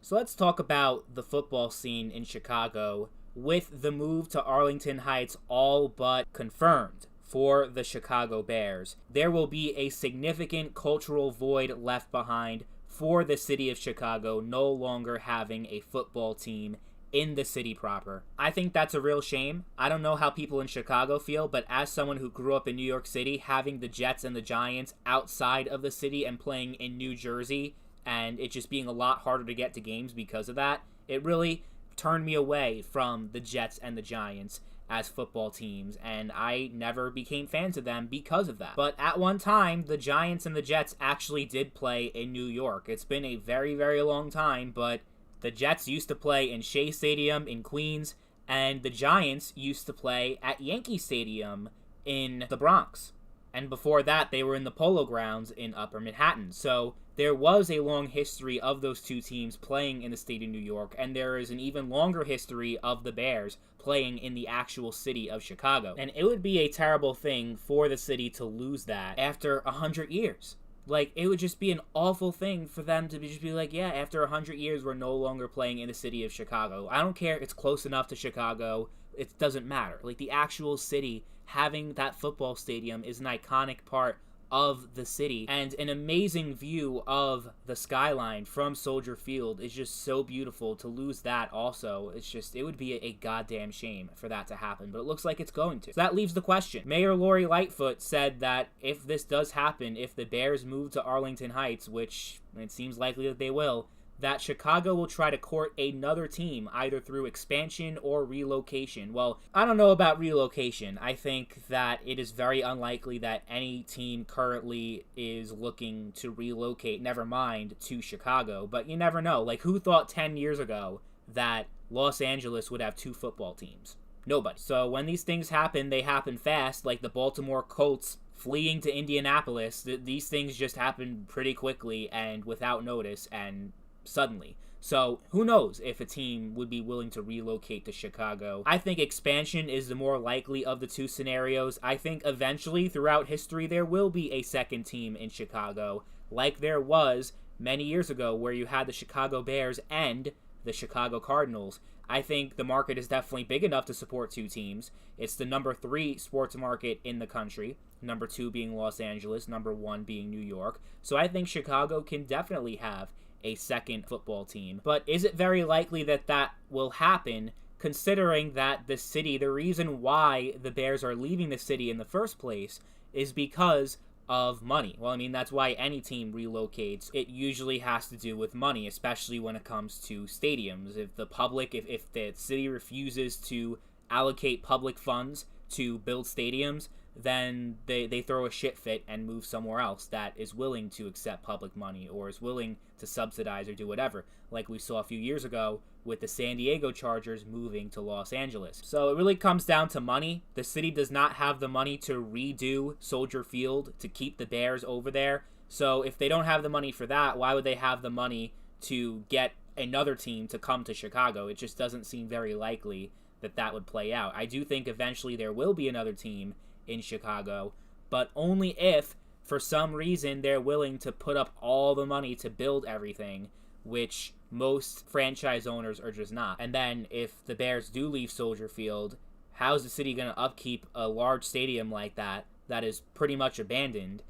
So let's talk about the football scene in Chicago with the move to Arlington Heights all but confirmed for the Chicago Bears. There will be a significant cultural void left behind for the city of Chicago no longer having a football team in the city proper. I think that's a real shame. I don't know how people in Chicago feel, but as someone who grew up in New York City, having the Jets and the Giants outside of the city and playing in New Jersey, and it just being a lot harder to get to games because of that, it really turned me away from the Jets and the Giants as football teams, and I never became fans of them because of that. But at one time, the Giants and the Jets actually did play in New York. It's been a very, very long time, but the Jets used to play in Shea Stadium in Queens, and the Giants used to play at Yankee Stadium in the Bronx. And before that, they were in the Polo Grounds in Upper Manhattan. So there was a long history of those two teams playing in the state of New York, and there is an even longer history of the Bears playing in the actual city of Chicago. And it would be a terrible thing for the city to lose that after 100 years. Like, it would just be an awful thing for them to just be like, yeah, after 100 years, we're no longer playing in the city of Chicago. I don't care. It's close enough to Chicago. It doesn't matter. Like, the actual city having that football stadium is an iconic part of the city, and an amazing view of the skyline from Soldier Field is just so beautiful. To lose that also, it would be a goddamn shame for that to happen, but it looks like it's going to. So that leaves the question. Mayor Lori Lightfoot said that if this does happen, if the Bears move to Arlington Heights, which it seems likely that they will, that Chicago will try to court another team, either through expansion or relocation. Well, I don't know about relocation. I think that it is very unlikely that any team currently is looking to relocate, never mind to Chicago. But you never know. Like, who thought 10 years ago that Los Angeles would have two football teams? Nobody. So when these things happen, they happen fast, like the Baltimore Colts fleeing to Indianapolis. These things just happen pretty quickly and without notice and suddenly. So who knows if a team would be willing to relocate to Chicago. I think expansion is the more likely of the two scenarios. I think eventually throughout history there will be a second team in Chicago, like there was many years ago where you had the Chicago Bears and the Chicago Cardinals. I think the market is definitely big enough to support two teams. It's the number 3 sports market in the country, number 2 being Los Angeles, number 1 being New York. So I think Chicago can definitely have a second football team. But is it very likely that that will happen, considering that the city, the reason why the Bears are leaving the city in the first place is because of money? Well, I mean, that's why any team relocates. It usually has to do with money, especially when it comes to stadiums. If the public, if the city refuses to allocate public funds to build stadiums, then they throw a shit fit and move somewhere else that is willing to accept public money or is willing to subsidize or do whatever, like we saw a few years ago with the San Diego Chargers moving to Los Angeles. So it really comes down to money. The city does not have the money to redo Soldier Field to keep the Bears over there. So if they don't have the money for that, why would they have the money to get another team to come to Chicago? It just doesn't seem very likely that that would play out. I do think eventually there will be another team in Chicago, but only if for some reason they're willing to put up all the money to build everything, which most franchise owners are just not. And then if the Bears do leave Soldier Field, how's the city going to upkeep a large stadium like that is pretty much abandoned?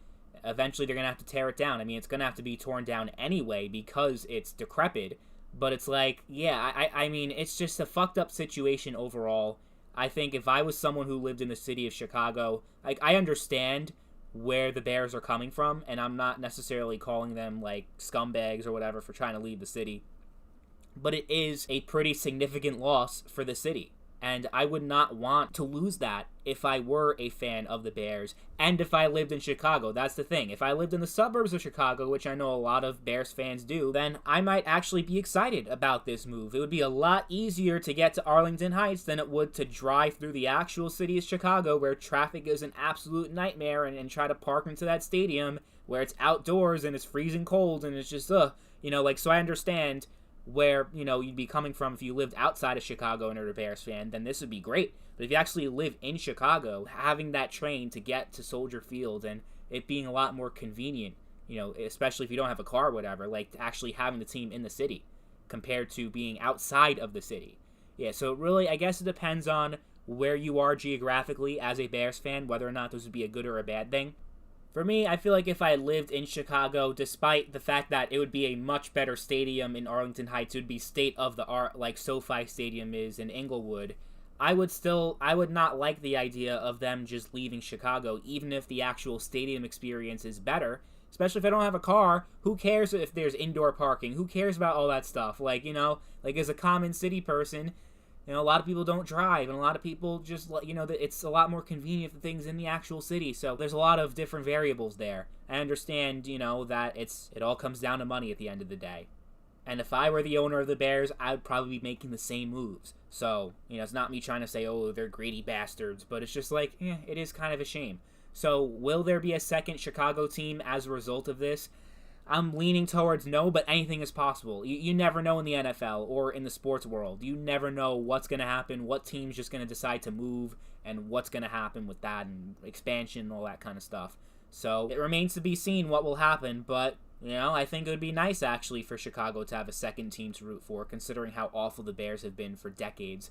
Eventually they're going to have to tear it down. I mean, it's going to have to be torn down anyway because it's decrepit, but it's like, yeah, I mean, it's just a fucked up situation overall. I think if I was someone who lived in the city of Chicago, like, I understand where the Bears are coming from, and I'm not necessarily calling them, like, scumbags or whatever for trying to leave the city, but it is a pretty significant loss for the city, and I would not want to lose that if I were a fan of the Bears, and if I lived in Chicago. That's the thing. If I lived in the suburbs of Chicago, which I know a lot of Bears fans do, then I might actually be excited about this move. It would be a lot easier to get to Arlington Heights than it would to drive through the actual city of Chicago, where traffic is an absolute nightmare, and try to park into that stadium where it's outdoors and it's freezing cold, and it's just, so I understand where, you'd be coming from if you lived outside of Chicago and are a Bears fan, then this would be great. But if you actually live in Chicago, having that train to get to Soldier Field and it being a lot more convenient, especially if you don't have a car or whatever, like actually having the team in the city, compared to being outside of the city. Yeah, so really, I guess it depends on where you are geographically as a Bears fan, whether or not this would be a good or a bad thing. For me, I feel like if I lived in Chicago, despite the fact that it would be a much better stadium in Arlington Heights, it would be state of the art like SoFi Stadium is in Inglewood, I would not like the idea of them just leaving Chicago, even if the actual stadium experience is better. Especially if I don't have a car, who cares if there's indoor parking? Who cares about all that stuff? Like, like as a common city person, a lot of people don't drive, and a lot of people just, it's a lot more convenient for things in the actual city. So there's a lot of different variables there. I understand, that it all comes down to money at the end of the day. And if I were the owner of the Bears, I would probably be making the same moves. So, it's not me trying to say, oh, they're greedy bastards, but it's just like, it is kind of a shame. So, will there be a second Chicago team as a result of this? I'm leaning towards no, but anything is possible. You never know in the NFL or in the sports world. You never know what's going to happen, what team's just going to decide to move, and what's going to happen with that, and expansion and all that kind of stuff. So, it remains to be seen what will happen, but I think it would be nice, actually, for Chicago to have a second team to root for, considering how awful the Bears have been for decades.